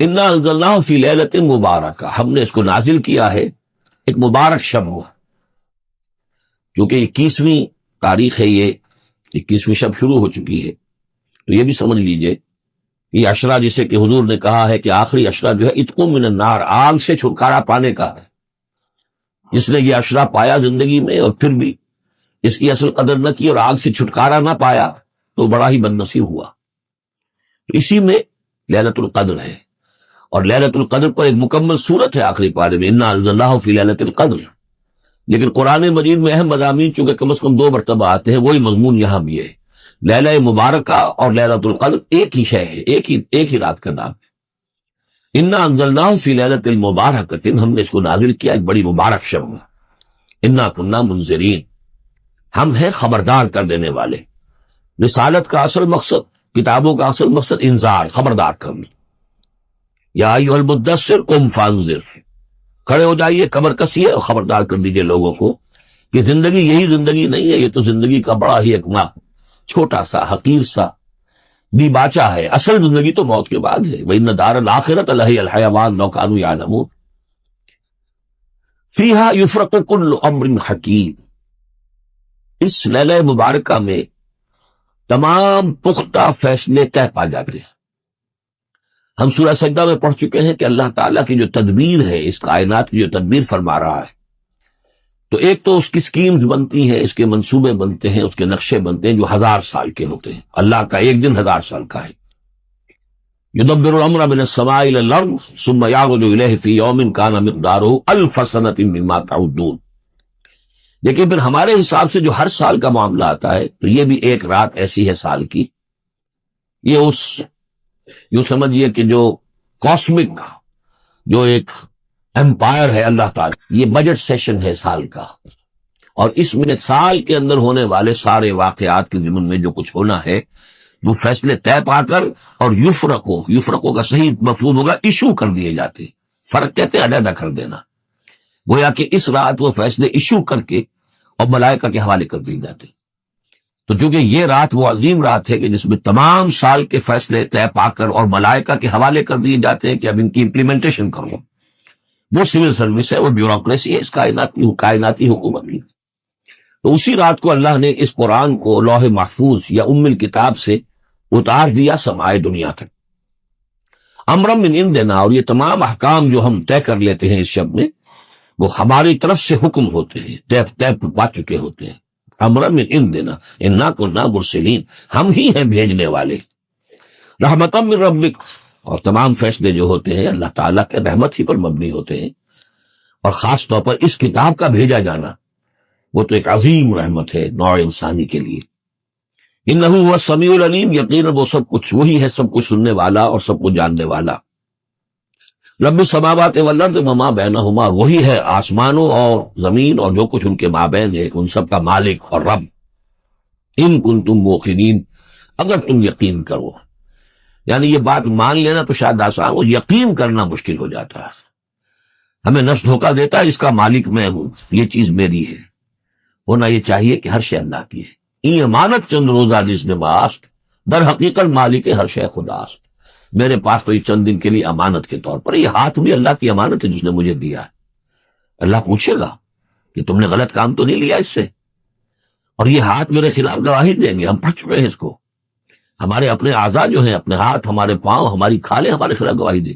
انا انزلناہ فی لیلۃ مبارکہ، ہم نے اس کو نازل کیا ہے ایک مبارک شب میں، چونکہ 21ویں تاریخ ہے، یہ 21ویں شب شروع ہو چکی ہے، تو یہ بھی سمجھ لیجئے یہ عشرہ جسے کہ حضور نے کہا ہے کہ آخری عشرہ جو ہے عتق من النار، آگ سے چھٹکارا پانے کا ہے، جس نے یہ عشرہ پایا زندگی میں اور پھر بھی اس کی اصل قدر نہ کی اور آگ سے چھٹکارا نہ پایا تو بڑا ہی بد نصیب ہوا۔ اسی میں لیلۃ القدر ہے، اور لیلۃ القدر پر ایک مکمل سورت ہے آخری پارے میں، انا انزلناہ فی لیلۃ القدر، لیکن قرآن مجید میں اہم مضامین چونکہ کم از کم 2 مرتبہ آتے ہیں، وہی مضمون یہاں بھی ہے۔ لیلہ مبارکہ اور لیلۃ القدر ایک ہی شے ہے، ایک ہی رات کا نام ہے۔ انا انزلناہ فی لیلۃ المبارکۃ، ہم نے اس کو نازل کیا ایک بڑی مبارک شب میں۔ انا کنا منذرین، ہم ہیں خبردار کر دینے والے۔ رسالت کا اصل مقصد، کتابوں کا اصل مقصد انذار، خبردار کرنا۔ یا ایھا المدثر قم فانذر، کھڑے ہو جائیے، کمر کسیے اور خبردار کر دیجئے لوگوں کو کہ زندگی یہی زندگی نہیں ہے، یہ تو زندگی کا بڑا ہی ایک چھوٹا سا حقیر سا دی باچا ہے، اصل زندگی تو موت کے بعد ہے۔ وَإِنَّ دَارَ الْآخِرَةَ لَهِيَ الْحَيَوَانُ لَوْ كَانُوا يَعْلَمُونَ فِيهَا يُفْرَقُ كُلُّ أَمْرٍ حَكِيمٍ، اس لیلہ مبارکہ میں تمام پختہ فیصلے طے پا جاتے ہیں۔ ہم سورہ سجدہ میں پڑھ چکے ہیں کہ اللہ تعالیٰ کی جو تدبیر ہے، اس کائنات کی جو تدبیر فرما رہا ہے، تو ایک تو اس کی سکیمز بنتی ہیں، اس کے منصوبے بنتے ہیں، اس کے نقشے بنتے ہیں جو 1000 سال کے ہوتے ہیں۔ اللہ کا ایک دن 1000 سال کا ہے۔ یدبر الامر من السماء الى الارض ثم يعرج الیہ فی یوم کان مقدارہ 1000 سنۃ مما تعدون، لیکن پھر ہمارے حساب سے جو ہر سال کا معاملہ آتا ہے تو یہ بھی ایک رات ایسی ہے سال کی۔ یہ اس یوں سمجھیے کہ جو کاسمک جو ایک امپائر ہے اللہ تعالی، یہ بجٹ سیشن ہے سال کا، اور اس میں سال کے اندر ہونے والے سارے واقعات کے ضمن میں جو کچھ ہونا ہے وہ فیصلے طے پا کر اور یفرقو کا صحیح مفہوم ہوگا ایشو کر دیے جاتے، فرق کہتے ہیں علیحدہ کر دینا، گویا کہ اس رات وہ فیصلے ایشو کر کے اور ملائکہ کے حوالے کر دیے جاتے۔ تو چونکہ یہ رات وہ عظیم رات ہے کہ جس میں تمام سال کے فیصلے طے پا کر اور ملائکہ کے حوالے کر دیے جاتے ہیں کہ اب ان کی امپلیمنٹیشن کرو، وہ سول سروس ہے، وہ بیوروکریسی ہے اس کائناتی حکومت کی۔ تو اسی رات کو اللہ نے اس قرآن کو لوح محفوظ یا ام الکتاب سے اتار دیا سمائے دنیا تک، امرا من عندنا، اور یہ تمام احکام جو ہم طے کر لیتے ہیں اس شب میں وہ ہماری طرف سے حکم ہوتے ہیں، طے پا چکے ہوتے ہیں۔ امرا من عندنا انا کنا مرسلین، ہم ہی ہیں بھیجنے والے۔ رحمتا من ربک، اور تمام فیصلے جو ہوتے ہیں اللہ تعالیٰ کے رحمت ہی پر مبنی ہوتے ہیں، اور خاص طور پر اس کتاب کا بھیجا جانا وہ تو ایک عظیم رحمت ہے نوع انسانی کے لیے۔ انہ هو السمیع العلیم، یقینا وہ سب کچھ وہی ہے، سب کچھ سننے والا اور سب کچھ جاننے والا۔ رب السماوات والارض وما بینہما، وہی ہے آسمانوں اور زمین اور جو کچھ ان کے مابین ہے، ان سب کا مالک اور رب۔ ان کنتم موقنین، اگر تم یقین کرو، یعنی یہ بات مان لینا تو شاید آسان ہو، یقین کرنا مشکل ہو جاتا ہے۔ ہمیں نفس دھوکہ دیتا ہے اس کا مالک میں ہوں، یہ چیز میری ہے، ہونا یہ چاہیے کہ ہر شے اللہ کی ہے۔ این امانت چند روزہ جس نے باست، در حقیقت مالک ہر شے خداست، میرے پاس تو یہ چند دن کے لیے امانت کے طور پر، یہ ہاتھ بھی اللہ کی امانت ہے جس نے مجھے دیا ہے۔ اللہ پوچھے گا کہ تم نے غلط کام تو نہیں لیا اس سے، اور یہ ہاتھ میرے خلاف گواہی دیں گے، ہم پڑھ چکے ہیں اس کو، ہمارے اپنے اعضاء جو ہیں، اپنے ہاتھ، ہمارے پاؤں، ہماری کھالیں ہمارے خلاف گواہی دیں گے۔